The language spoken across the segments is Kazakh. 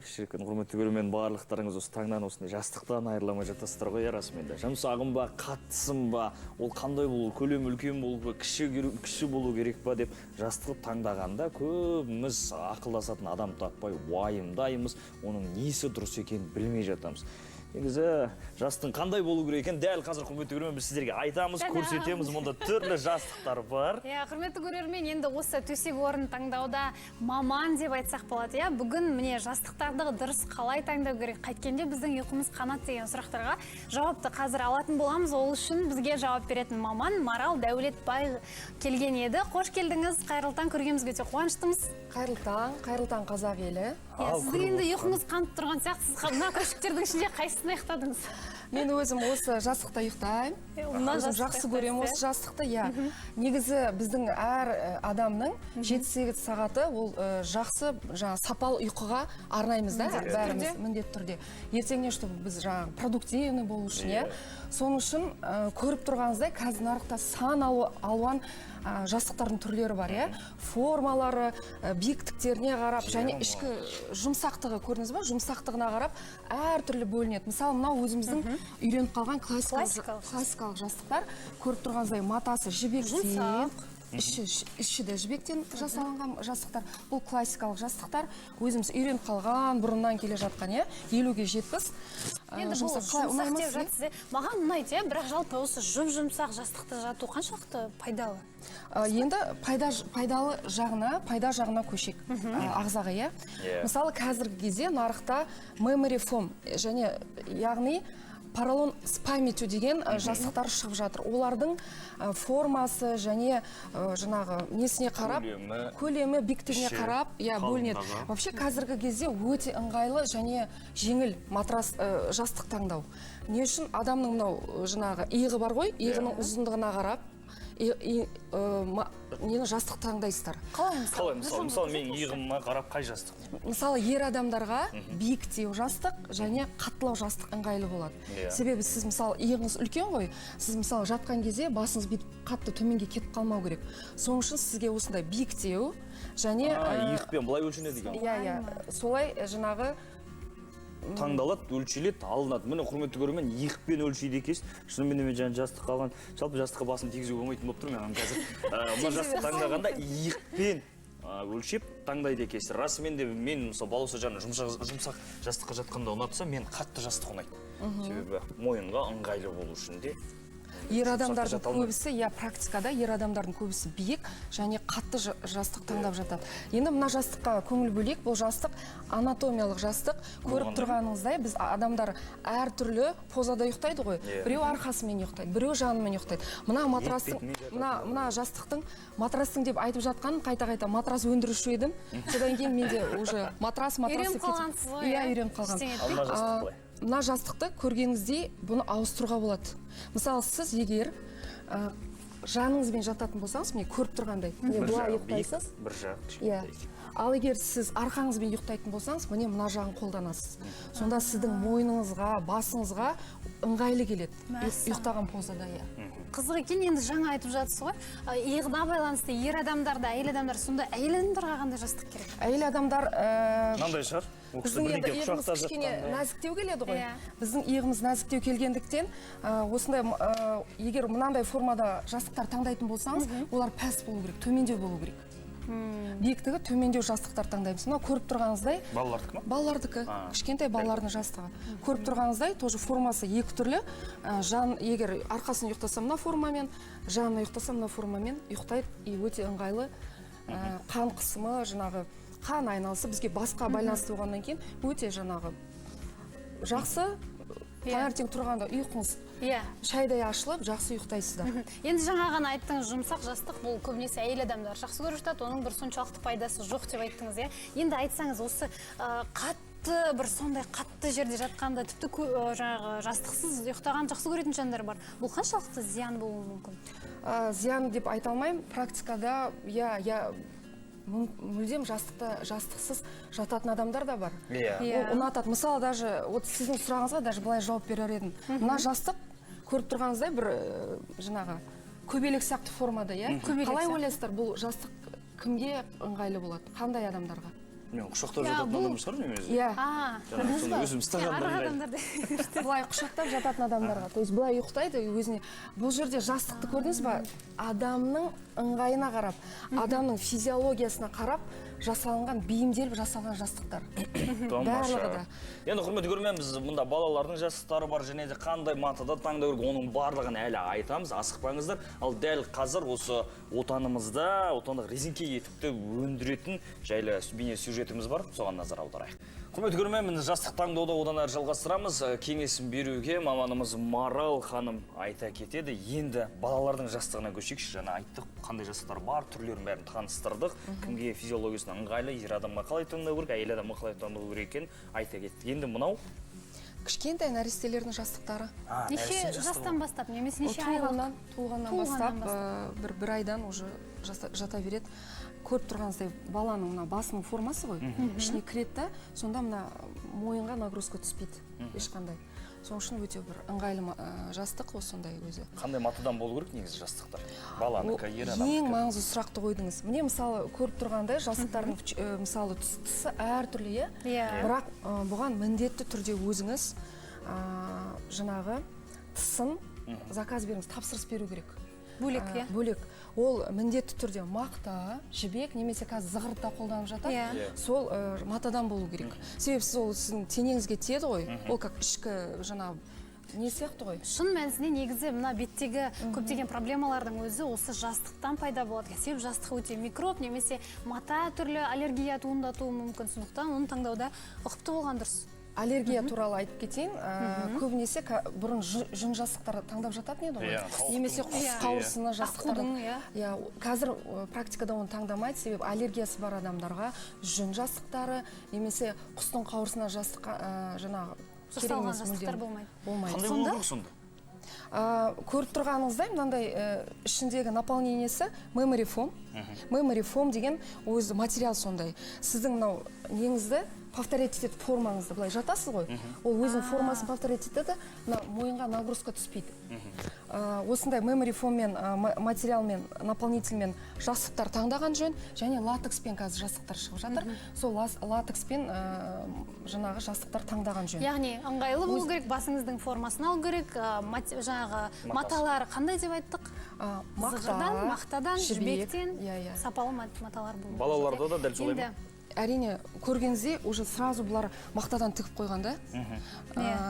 Шіркін, құрметті көрермен, барлықтарыңыз осы таңнан осындай жастықтан айырыламай жатасыздар ғой, расымен. Жұмсағым ба, қаттысым ба, ол қандай болу, көлем үлкен болу, кіші болу керек па деп жастық таңдағанда көбіміз ақылдасатын адам таппай уайымдаймыз, оның несі дұрыс екенін білмей жатамыз. Негізі жастың қандай болу керек екен, дәл қазір құрметті көрермен біз сіздерге айтамыз, көрсетеміз, мұнда түрлі жастықтар бар. Құрметті көрермен, енді осы төсек орын таңдауда маман деп айтсақ болады. Бүгін міне жастықтарды дұрыс қалай таңдау керек, қайткенде біздің ұйқымыз қанат деген сұрақтарға жауапты қазір алатын боламыз. Ол үшін бізге жауап беретін маман Марал Дәулетбай келген еді. Қош келдіңіз, қайырлы таң, көргенімізге өте қуаныштымыз. Қайырлы таң қазақ елі. Сіздің енді ұйқыңыз қанып тұрған сияқты, сіз мына көшіктердің ішінде қайсысын ұйықтадыңыз? Мен өзім осы жастықта ұйықтаймын. Өзім жақсы көремін осы жастықты. Негізі біздің әр адамның 7-8 сағаты ол жақсы сапалы ұйқыға арнаймыз да, бәріміз міндетті түрде. Ертеңіне чтобы біз продуктивный болу үшін, соның үшін көріп тұрғаныңыздай қазір нарықта сан алуан жастықтардың түрлері бар, формалары, биіктіктеріне қарап, және ішкі жұмсақтығы, көрдіңіз ба, жұмсақтығына қарап әртүрлі бөлінеді. Мысалы, мынау өзіміздің үйреніп қалған классикалық жастықтар, көріп тұрғаныңыздай матасы жібектен, іші де жібектен жасалынған жастықтар. Бұл классикалық жастықтар өзіміз үйреніп қалған, бұрыннан келе жатқан, 50-ге 70. Енді бұл жұмсақ деп жатсыз, маған ұнайды, бірақ жалпы осы жұмсақ жастықта жату қаншалықты пайдалы? Енді пайдалы жағына көшек ағзаға. Мысалы, қазіргі кезде нарықта memory foam және яғни поролон с памятью деген жастықтар шығып жатыр. Олардың формасы және жаңағы несіне қарап, көлемі, биіктігіне қарап бөлінеді. Вообще қазіргі кезде өте ыңғайлы және жеңіл матрас жастық таңдау. Не үшін адамның мынау жаңағы иығы бар ғой, иығының ұзындығына қарап нені жастық таңдайсыздар. Қалай мысалы мен иығыма қарап қай жастық? Мысалы ер адамдарға биіктеу жастық және қаттылау жастық ыңғайлы болады. Себебі сіз мысалы иығыңыз үлкен ғой, сіз мысалы жатқан кезде басыңыз бүйтіп қатты төменге кетіп қалмау керек. Соның үшін сізге осындай биіктеу және иықпен былай өлшенеді екен. Солай жаңағы таңдалады, өлшеледі, алынады. Міне құрметті көрермен, иықпен өлшейді екенсіз. Шынымен мен жастық қалған, жалпы жастыққа басын тигізуге болмайтын болып тұр мен қазір. Мына жастық таңдағанда иықпен өлшеп таңдайды екенсіз. Расымен де мен мысалы балауса жаны жұмсақ жастыққа жатқанда ұнатса, мен қатты жастық ұнайды. Себебі мойынға ыңғайлы болу үшін де. Ер адамдардың көбісі, практикада ер адамдардың көбісі биік және қатты жастық таңдап жатады. Енді мына жастыққа көңіл бөлейік, бұл жастық анатомиялық жастық. Көріп тұрғаныңыздай, біз адамдар әртүрлі позада ұйықтайды ғой. Біреу арқасымен ұйықтайды, біреу жанымен ұйықтайды. Мына жастықтың матрастың деп айтып жатқанын қайта-қайта матрас өндіруші едім. Содан кейін менде уже матрас үйреніп қалғансыз ғой. Үйреніп қалған. Мына жастықты көргеніңіздей бұны ауыстыруға болады. Мысалы, сіз егер жаныңызбен жататын болсаңыз, міне көріп тұрғандай, былай ұйықтайсыз. Бір жақ кішкентай. Ал егер сіз арқаңызбен ұйықтайтын болсаңыз, міне мына жағын қолданасыз. Сонда сіздің мойныңызға, басыңызға ыңғайлы келеді. Ұйықтаған позада. Қызық екен, енді жаңа айтып жатсыз ғой, иығына байланысты ер адамдарда, әйел адамдар, сонда әйел адамдарға қандай жастық керек? Әйел адамдар мынандай шығар. Біздің енді иығымыз кішкене нәзіктеу келеді ғой. Біздің иығымыз нәзіктеу келгендіктен, осындай егер мынандай формада жастықтар таңдайтын болсаңыз, олар пәс болу керек, төмендеу болу керек. Биіктігі төмендеу жастықтар таңдаймыз. Мына көріп тұрғаныңыздай, балалардікі ма? Балалардікі, кішкентай балалардың жастығы. Көріп тұрғаныңыздай, тоже формасы екі түрлі. Егер арқасын ұйықтаса мына формамен, жанын ұйықтаса мына формамен ұйықтайды, өте ыңғайлы. Қан қысымы, жаңағы қан айналысы бізге басқа байланысты болғаннан кейін өте жаңағы жақсы. Таңертең тұрғанда ұйқыңыз шайдай ашылып, жақсы ұйықтайсыздар. Енді жаңа ғана айттыңыз, жұмсақ жастық бұл көбінесе әйел адамдар жақсы көріп жатады, оның бір соншалықты пайдасы жоқ деп айттыңыз. Енді айтсаңыз, осы бір сондай қатты жерде жатқанда тіпті жастықсыз ұйықтаған жақсы көретін жандар бар. Бұл қаншалықты зиян болуы мүмкін? Зиян деп айта алмаймын. Практикада мүлдем жастықсыз жататын адамдар да бар. Ұнатады. Мысалы, даже сіздің сұрағыңызға даже былай жауап берер едім. Мына жастық көріп тұрғаныңыздай бір жаңағы көбелек сияқты формада, қалай ойлайсыздар, бұл жастық кімге ыңғайлы болады? Қандай адамдарға? Мен құшақтап жататын адам шығар мен өзі. Иә. Соны өзім ұстағаннан адамдарды Былай құшақтап жататын адамдарға, то есть былай ұйықтайды өзіне. Бұл жерде жастықты көрдіңіз ба? Адамның ыңғайына қарап, адамның физиологиясына қарап жасалынған, бейімделіп жасалған жастықтар. Барлығы да. Енді құрметті көрермен, біз мұнда балалардың жастықтары бар, және де қандай матада таңдау керек, оның барлығын әлі айтамыз, асықпаңыздар. Ал дәл қазір осы отанымызда, отандық резеңке етікті өндіретін жайлы бейне сюжетіміз бар, соған назар аударайық. Құрметті көрермен, жастық таңдауда одан әрі жалғастырамыз. Кеңесін беруге маманымыз Марал ханым айта кетеді. Енді балалардың жастығына көшейікші. Жаңа айттық, қандай жастықтар бар, түрлерін бәрін таныстырдық. Кімге физиологиясына ыңғайлы, ер адамға қалай таңдау керек, әйел адамға қалай таңдау керек екенін айта кеттік. Енді мынау Кішкентай нәрестелердің жастықтары. неше жастан бастап, немесе неше айлық? Туылғаннан бастап, бір айдан уже жата береді. Көріп тұрғаныңыздай баланың мына басының формасы ғой, ішіне кіреді да, сонда мына мойынға нагрузка түспейді ешқандай. Соның үшін өте бір ыңғайлы жастық осындай өзі. қандай матадан болу керек негізі жастықтар? Баланыкі, ер Ең адамдікі. маңызды сұрақты қойдыңыз. Міне мысалы көріп тұрғандай жастықтардың мысалы тұсы әртүрлі, бірақ бұған міндетті түрде өзіңіз жаңағы тысын заказ беріңіз, тапсырыс беру керек. Бөлек, Бөлек. Ол міндетті түрде мақта, жібек, немесе қазір зығыртта қолданып жатады. Сол матадан болу керек. Себебі сіз ол сіздің тенеңізге тиеді ғой. Ол как ішкі жаңа не сияқты ғой. Шын мәнісінде негізі мына беттегі көптеген проблемалардың өзі осы жастықтан пайда болады. Себебі жастық өте микроб, немесе мата түрлі аллергия туындатуы мүмкін. Сондықтан оны таңдауда ұқыпты болған дұрыс. Аллергия туралы айтып кетейін. Көбінесе бұрын жүн жастықтар таңдап жататын еді ғой. Немесе құс қауырсыны жастықтарын. Қазір практикада оны таңдамайды, себебі аллергиясы бар адамдарға жүн жастықтары, немесе құстың қауырсына жастыққа жаңағы жасалған жастықтар болмайды. Қандай болу керек сонда? Көріп тұрғаныңыздай мынандай ішіндегі наполнениесі memory foam. Memory foam деген өзі материал сондай. Сіздің мынау неңізді повторять етеді, формаңызды былай жатасыз ғой. Ол өзінің формасын повторять етеді, мойынға нагрузка түспейді. Осындай memory foamмен, материалмен, наполнительмен жастықтар таңдаған жөн, және латекспен қазір жастықтар шығып жатыр. Сол латекспен жаңағы жастықтар таңдаған жөн. Яғни ыңғайлы болу керек, басыңыздың формасын алу керек, жаңағы маталар қандай деп айттық? Зығырдан, мақтадан, жібектен сапалы маталар болу. Балаларда да дәл солай ма? Әрине, көргенде уже сразу бұлар мақтадан тігіп қойған да.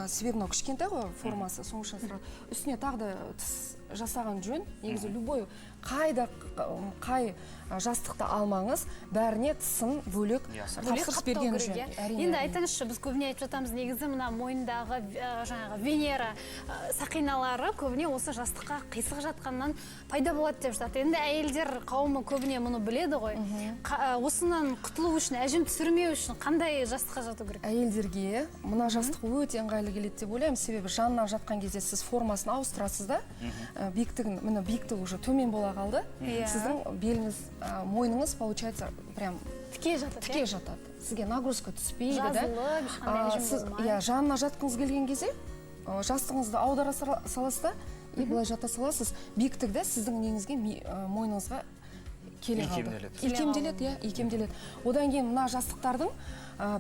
Себебі мынау кішкентай ғой формасы, соның үшін сразу үстіне тағы да жасаған жөн. Негізі любой қай жастықты алмаңыз, бәріне тысын бөлек тапсырыс берген жөн. Енді айтыңызшы, біз көбіне айтып жатамыз, негізі мына мойындағы жаңағы Венера сақиналары көбіне осы жастыққа қисық жатқаннан пайда болады деп жатады. Енді әйелдер қауымы көбіне мұны біледі ғой. Осынан құтылу үшін, әжім түсірмеу үшін қандай жастыққа жату керек? Әйелдерге мына жастық өте ыңғайлы келеді деп ойлаймын, себебі жанынан жатқан кезде сіз формасын ауыстырасыз да, биіктігін, міне биіктігі уже төмен бола қалды. Сіздің беліңіз, мойныңыз получается прям тіке жатады. Сізге нагрузка түспейді да. Жазылып, ешқандай режим болмайды. Жанына жатқыңыз келген кезде жастығыңызды аудара саласыз да, былай жата саласыз. Биіктікті сіздің неңізге, мойныңызға келе қалды. Икемделеді. Одан кейін мына жастықтардың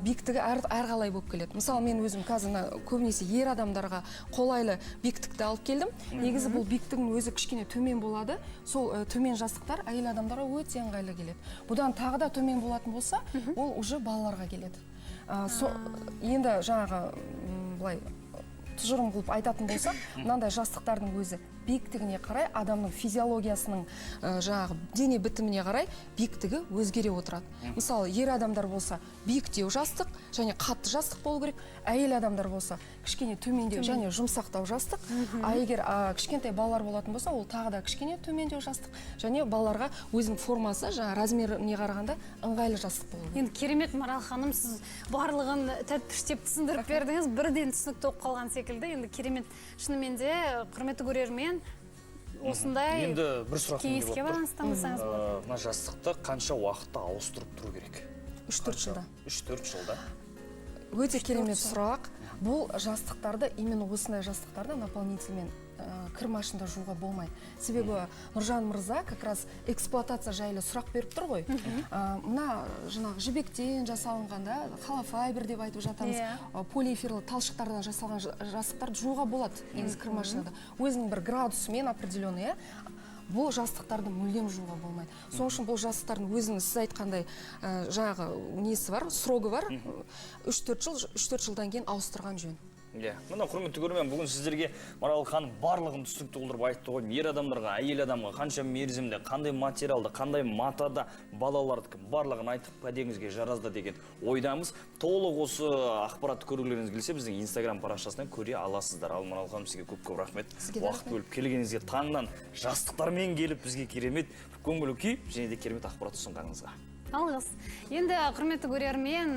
биіктігі әрқалай болып келеді. Мысалы, мен өзім қазір көбінесе ер адамдарға қолайлы биіктікті алып келдім. Негізі бұл биіктігінің өзі кішкене төмен болады. Сол төмен жастықтар әйел адамдарға өте ыңғайлы келеді. Бұдан тағы да төмен болатын болса, ол уже балаларға келеді. Енді жаңағы былай тұжырым қылып айтатын болсақ, мынандай жастықтардың өзі биіктігіне қарай, адамның физиологиясының жаңағы дене бітіміне қарай биіктігі өзгере отырады. Мысалы, ер адамдар болса биіктеу жастық және қатты жастық болу керек. Әйел адамдар болса кішкене төмендеу және жұмсақтау жастық. Егер кішкентай балалар болатын болса, ол тағы да кішкене төмендеу жастық. Және балаларға өзінің формасы, жаңа размеріне қарағанда ыңғайлы жастық болу. Енді керемет, Марал ханым, сіз барлығын тәптіштеп түсіндіріп бердіңіз, бірден түсінікті болып қалған секілді. Енді керемет, шынымен де құрметті көрермен, осындай кеңеске байланыстыңызсаңыз болады. Мына жастықты қанша уақытта ауыстырып тұру керек? 3-4 жылда. 3-4 жылда. Өте керемет сұрақ. Бұл жастықтарды, именно осындай жастықтарды наполнительмен кір машинада жууга болмайды. Себебі Нұржан мырза как раз эксплуатация жайлы сұрақ беріп тұр ғой. Мына жаңағы жібектен жасалынған да, холофайбер деп айтып жатамыз, полиэфирлі талшықтардан жасалған жастықтарды жууга болады негізі кір машинада. Өзінің бір градусымен определенный, бұл жастықтарды мүлдем жууга болмайды. Сол үшін бұл жастықтардың өзіңіз сіз айтқандай жаңағы несі бар, срогы бар. 3-4 жылдан кейін ауыстырған жөн. Мына құрметті көрермен, бүгін сіздерге Марал ханым барлығын түсінікті қылдырып айтты ғой. Ер адамдарға, әйел адамға қанша мерзімде, қандай материалды, қандай матада балаларды барлығын айтып кәдеңізге жаразды деген ойдамыз. Толық осы ақпаратты көргілеріңіз келсе, біздің Instagram парақшасынан көре аласыздар. Ал Марал ханым, сізге көп рахмет. Уақыт бөліп келгеніңізге, таңнан жастықтармен келіп бізге керемет көңіл күй және де керемет ақпарат ұсынғаныңызға. Алғыс. Енді құрметті көрермен,